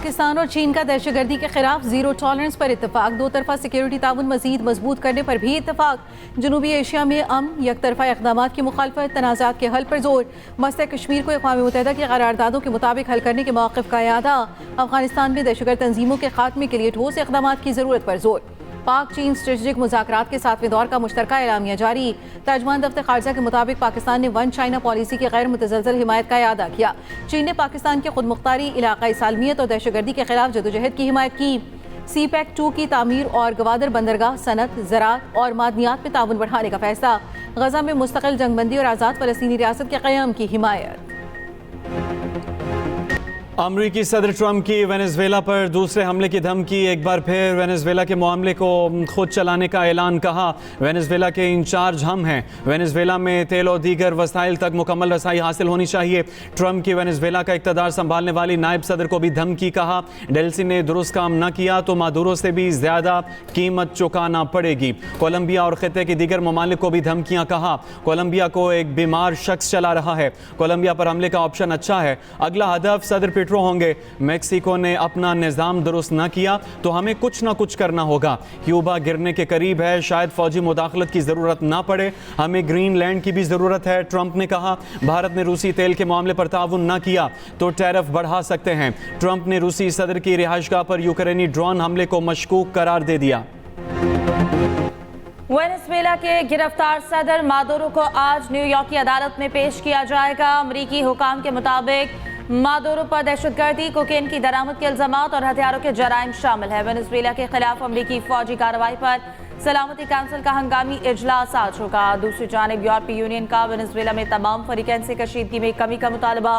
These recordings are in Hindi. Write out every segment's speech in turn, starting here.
पाकिस्तान और चीन का दहशतगर्दी के खिलाफ जीरो टॉलरेंस पर इत्तेफाक। दो तरफा सिक्योरिटी ताउन मजीद मजबूत करने पर भी इत्तेफाक। जनूबी एशिया में अमन यकतरफा इक़दाम की मुखालफत, तनाज़ात के हल पर जोर। मसला कश्मीर को अक़वाम मुत्तहिदा की करारदादों के मुताबिक हल करने के मौक़िफ़ का यादा। अफगानिस्तान में दहशतगर्द तंजीमों के खात्मे के लिए ठोस इक़दाम की ज़रूरत पर जोर। पाक चीन स्ट्रेटजिक मुज़ाकरात के 7वें दौर का मुश्तरका एलामिया जारी। तर्जुमान दफ्तर खारजा के मुताबिक पाकिस्तान ने वन चाइना पॉलिसी की गैर मुतज़लज़ल हिमायत का इआदा किया। चीन ने पाकिस्तान की खुद मुख्तारी, इलाक़ाई सालमियत और दहशतगर्दी के खिलाफ जदोजहद की हिमायत की। CPEC 2 की तामीर और गवादर बंदरगाह, सनत, ज़राअत और मादनियात में ताउन बढ़ाने का फैसला। गजा में मुस्तकिल जंगबंदी और आज़ाद फ़लस्तीनी रियासत के क़याम की हिमायत। अमरीकी सदर ट्रंप की वेनेजुएला पर दूसरे हमले की धमकी। एक बार फिर वेनेजुएला के मामले को खुद चलाने का ऐलान। कहा वेनेजुएला के इंचार्ज हम हैं। वेनेजुएला में तेल और दीगर वसाइल तक मुकम्मल रसाई हासिल होनी चाहिए। ट्रंप की वेनेजुएला का इक़्तिदार संभालने वाली नायब सदर को भी धमकी। कहा डेल्सी ने दुरुस्त काम न किया तो मादुरो से भी ज़्यादा कीमत चुकाना पड़ेगी। कोलंबिया और ख़ित्ते के दीगर ममालिक को भी धमकियाँ। कहा कोलंबिया को एक बीमार शख्स चला रहा है। कोलंबिया पर हमले का ऑप्शन अच्छा है। अगला हदफ सदर पेट्रो होंगे। मेक्सिको ने अपना निज़ाम दुरुस्त न किया तो हमें कुछ ना कुछ करना होगा। क्यूबा गिरने के करीब है, शायद फौजी मुदाखलत की ज़रूरत ना पड़े। हमें ग्रीनलैंड की भी ज़रूरत है। ट्रंप ने कहा भारत ने रूसी तेल के मामले पर ताउन न किया तो टैरिफ बढ़ा सकते हैं। ट्रंप ने रूसी सदर की रिहाइशगाह पर यूक्रेनी ड्रोन हमले को मशकूक करार दे दिया। वेनेजुएला के गिरफ्तार सदर मादुरो को आज न्यूयॉर्क की अदालत में पेश किया जाएगा। अमरीकी हुकाम के मुताबिक मादुरो पर दहशतगर्दी, कोकेन की दरामद के इल्जामात और हथियारों के जराइम शामिल है। वेनेजुएला के खिलाफ अमरीकी फौजी कार्रवाई पर सलामती काउंसिल का हंगामी इजलास आज होगा। दूसरी जानिब यूरोपीय यूनियन का वेनेजुएला में तमाम फरीकैन से कशीदगी में कमी का मुतालबा।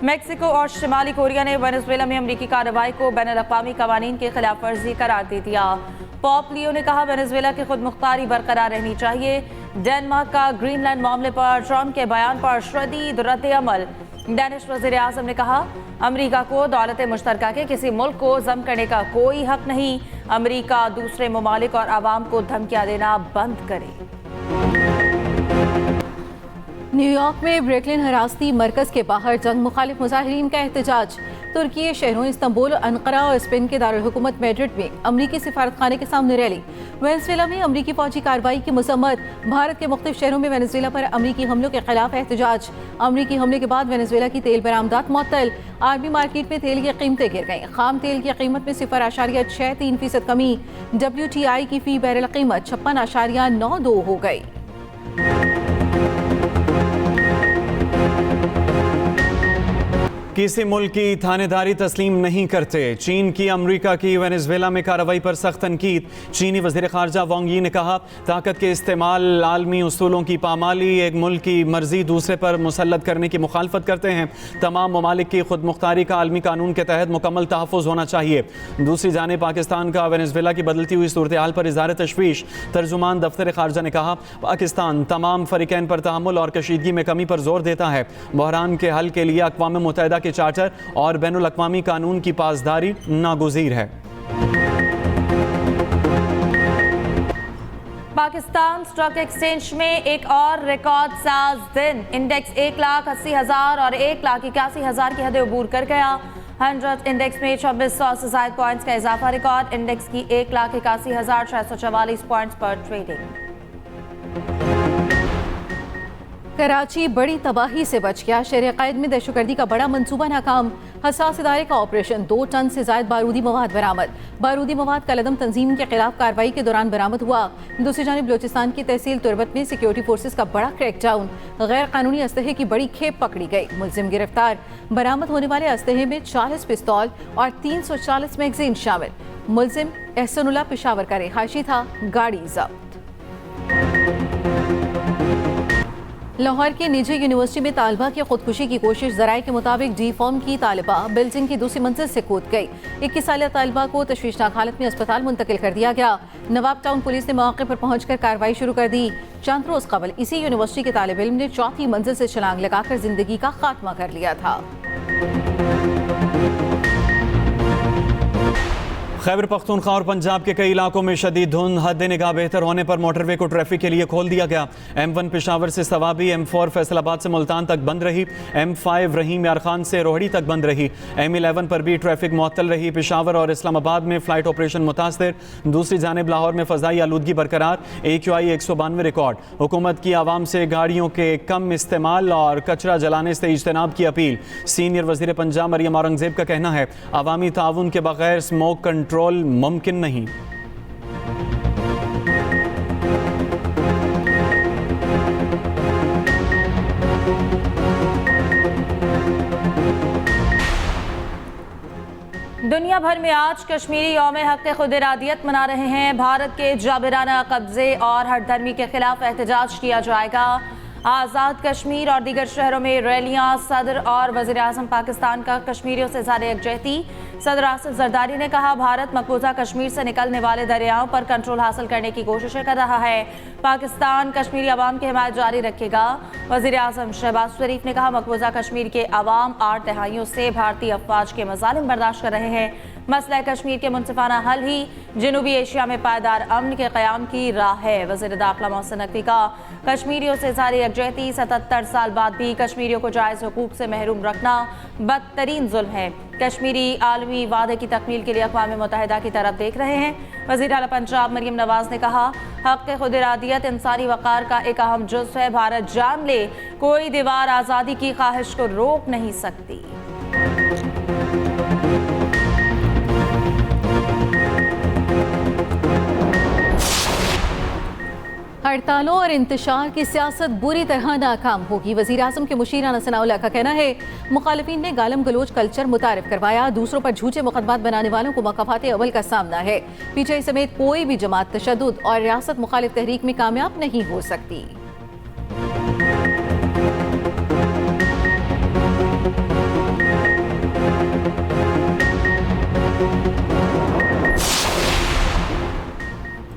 मेक्सिको और शिमाली कोरिया ने वेनेजुएला में अमरीकी कार्रवाई को बैनुल-अक़वामी कवानीन की खिलाफ वर्जी करार दे दिया। पॉप लियो ने कहा वेनेजुएला की खुद मुख्तारी बरकरार रहनी चाहिए। डेनमार्क का ग्रीनलैंड मामले पर ट्रंप के बयान पर शदीद रद्द-ए-अमल। डेनिश वज़ीर-ए-आज़म ने कहा अमरीका को दौलत मुश्तरका के किसी मुल्क को ज़ब्त करने का कोई हक नहीं। अमरीका दूसरे ममालिक और आवाम को धमकियां देना बंद करे। न्यूयॉर्क में ब्रुकलिन हिरासती मरकज़ के बाहर जंग मुखालिफ मुजाहिरीन का एहतजाज। तुर्की शहरों इस्तांबुल, अन्कारा और स्पेन के दारुल हुकूमत मैड्रिड में अमरीकी सिफारत खाने के सामने रैली। वेनेजुएला में अमरीकी फौजी कार्रवाई की मसम्मत। भारत के मुख्तलिफ शहरों में वेनेजुएला पर अमरीकी हमलों के खिलाफ एहतजाज। अमरीकी हमले के बाद वेनेजुएला की तेल बरामदात मुअत्तल। आर्मी मार्केट में तेल की कीमतें गिर गईं। खाम तेल की कीमत में 0.63% कमी। WTI की फी बैरल कीमत 56.92 हो गई। किसी मुल्क की थानेदारी तस्लीम नहीं करते। चीन की अमरीका की वेनेजुएला में कार्रवाई पर सख्त तनकीद। चीनी वज़ीर ख़ारजा वांग यी ने कहा ताकत के इस्तेमाल आलमी उसूलों की पामाली, एक मुल्क की मर्जी दूसरे पर मुसल्लत करने की मुखालफत करते हैं। तमाम ममालिक की खुद मुख्तारी का आलमी कानून के तहत मुकम्मल तहफ़्फ़ुज़ होना चाहिए। दूसरी जानिब पाकिस्तान का वेनेजुएला की बदलती हुई सूरत हाल पर इज़हार तशवीश। तर्जुमान दफ्तर ख़ारजा ने कहा पाकिस्तान तमाम फरीकैन पर तहम्मुल और कशीदगी में कमी पर जोर देता है। बहरान के हल के लिए अक़वाम मुत्तहिदा चार्टर और बैनुल-अक़वामी कानून की पासदारी नागुज़ीर है। पाकिस्तान स्टॉक एक्सचेंज में एक और रिकॉर्ड साज दिन। इंडेक्स 1,80,000 और 1,81,000 की हदें अबूर कर गया। 100 इंडेक्स में 2600 से ज़ायद पॉइंट्स का इजाफा रिकॉर्ड। इंडेक्स की 1,81,644 पॉइंट्स पर ट्रेडिंग। कराची बड़ी तबाही से बच गया। शहर क़ैद में दहशतगर्दी का बड़ा मंसूबा नाकाम। हसास इदारे का ऑपरेशन। 2 टन से ज़ायद बारूदी मवाद बरामद। बारूदी मवाद कलदम तंजीम के खिलाफ कार्रवाई के दौरान बरामद हुआ। दूसरी जानिब बलूचिस्तान की तहसील तुरबत में सिक्योरिटी फोर्सेज का बड़ा क्रैकडाउन। गैर कानूनी असलहे की बड़ी खेप पकड़ी गई। मुलजिम गिरफ्तार। बरामद होने वाले असलहे में 40 पिस्तौल और 340 मैगजीन शामिल। मुलजिम एहसनुल्लाह पेशावर का रिहायशी था। गाड़ी जब्त। लाहौर की निजी यूनिवर्सिटी में तालिबा की खुदकुशी की कोशिश। ज़राए के मुताबिक डी फॉर्म की तालिबा बिल्डिंग की दूसरी मंजिल से कूद गई। 21 साल तालिबा को तशवीशनाक हालत में अस्पताल मुंतकिल कर दिया गया। नवाब टाउन पुलिस ने मौके पर पहुंचकर कार्रवाई शुरू कर दी। चंद रोज कबल इसी यूनिवर्सिटी के तालिब इल्म ने 4थी मंजिल से छलांग लगाकर जिंदगी का खात्मा कर लिया था। खैबर पख्तूनख्वा और पंजाब के कई इलाकों में शदीद धुंध, हद निगाह बेहतर होने पर मोटरवे को ट्रैफिक के लिए खोल दिया गया। M1 पेशावर से सवाबी, M4 फैसलाबाद से मुल्तान तक बंद रही, M5 रहीम यार खान से रोहड़ी तक बंद रही, M11 पर भी ट्रैफिक मुअत्तल रही। पेशावर और इस्लामाबाद में फ्लाइट ऑपरेशन मुतासर। दूसरी जानिब लाहौर में फ़ज़ाई आलूदगी बरकरार, AQI 192 रिकॉर्ड। हुकूमत की आवाम से गाड़ियों के कम इस्तेमाल और कचरा जलाने से इज्तनाब की अपील। सीनियर वज़ीर पंजाब मरियम औरंगज़ेब का कहना है अवामी ताउन के बगैर स्मोक कंट्रोल मुमकिन नहीं। दुनिया भर में आज कश्मीरी यौम हक़ खुद इरादियत मना रहे हैं। भारत के जाबिराना कब्जे और हठधर्मी के खिलाफ एहतजाज किया जाएगा। आज़ाद कश्मीर और दीगर शहरों में रैलियां। सदर और वज़ीर आज़म पाकिस्तान का कश्मीरियों से ज़ाहिर यकजहती। सदर आसिफ जरदारी ने कहा भारत मकबूजा कश्मीर से निकलने वाले दरियाओं पर कंट्रोल हासिल करने की कोशिशें कर रहा है। पाकिस्तान कश्मीरी अवाम की हिमायत जारी रखेगा। वज़ीर आज़म शहबाज शरीफ ने कहा मकबूजा कश्मीर के अवाम 8 दहाइयों से भारतीय अफवाज के मज़ालिम बर्दाश्त कर रहे हैं। मसला कश्मीर के मुनसिफाना हल ही जनूबी एशिया में पायदार अमन के क़याम की राह है। वज़ीर दाखिला मोहसिन नकवी का कश्मीरियों से जारी यकजहती। 77 साल बाद भी कश्मीरियों को जायज़ हुकूक से महरूम रखना बदतरीन जुल्म है। कश्मीरी आलमी वादे की तकमील के लिए अक़वाम मुत्तहिदा की तरफ देख रहे हैं। वज़ीर आला पंजाब मरियम नवाज़ ने कहा हक़ खुद इरादियत इंसानी वक़ार का एक अहम जुज़्व है। भारत जान ले कोई दीवार आज़ादी की ख्वाहिश को रोक नहीं सकती। हड़तालों और इंतशार की सियासत बुरी तरह नाकाम होगी। वज़ीर आज़म के मुशीर अना सनाउल्लाह का कहना है मुखालिफिन ने गालम गलोच कल्चर मुतारिफ करवाया। दूसरों पर झूठे मुकदमात बनाने वालों को मकाफात अवल का सामना है। पीटीआई समेत कोई भी जमात तशद्दुद और रियासत मुखालिफ तहरीक में कामयाब नहीं हो सकती।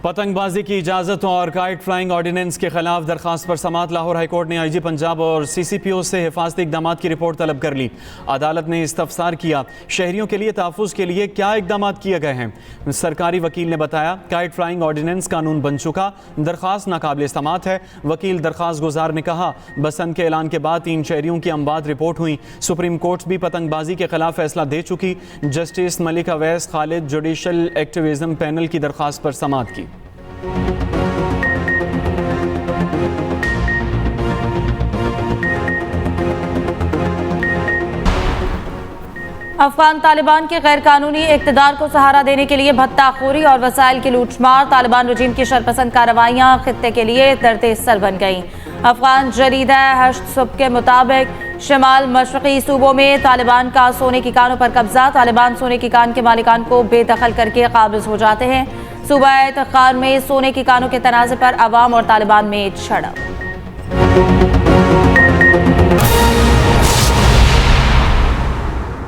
पतंगबाजी की इजाज़त और काइट फ्लाइंग ऑर्डिनेंस के खिलाफ दरखास्त पर समात। लाहौर हाईकोर्ट ने IG पंजाब और CCPO से हिफाजती इक़दाम की रिपोर्ट तलब कर ली। अदालत ने इस्तफसार किया शहरियों के लिए तहफ़्फ़ुज़ के लिए क्या इक़दाम किए गए हैं। सरकारी वकील ने बताया काइट फ्लाइंग ऑर्डिनेंस कानून बन चुका, दरखास्त नाकाबिल इस्तेमाल है। वकील दरखास्त गुजार ने कहा बसंत के ऐलान के बाद 3 शहरियों की अमवात रिपोर्ट हुई। सुप्रीम कोर्ट भी पतंगबाजी के खिलाफ फैसला दे चुकी। Justice Malik Awais Khalid judicial activism panel की दरखास्त पर समात की। अफगान तालिबान के गैर कानूनी इक़्तिदार को सहारा देने के लिए भत्ताखोरी और वसाइल की लूटमार। तालिबान रजीम की शरपसंद कार्रवाइयाँ खित्ते के लिए दर्द-ए-सर बन गईं। अफगान जरीदा हश्त सुबह के मुताबिक शमाल मशरक़ी सूबों में तालिबान का सोने की कानों पर कब्जा। तालिबान सोने की कान के मालिकान को बेदखल करके काबिज़ हो जाते हैं। सूबा तखार में सोने की कानों के तनाज़े पर अवाम और तालिबान में झड़प।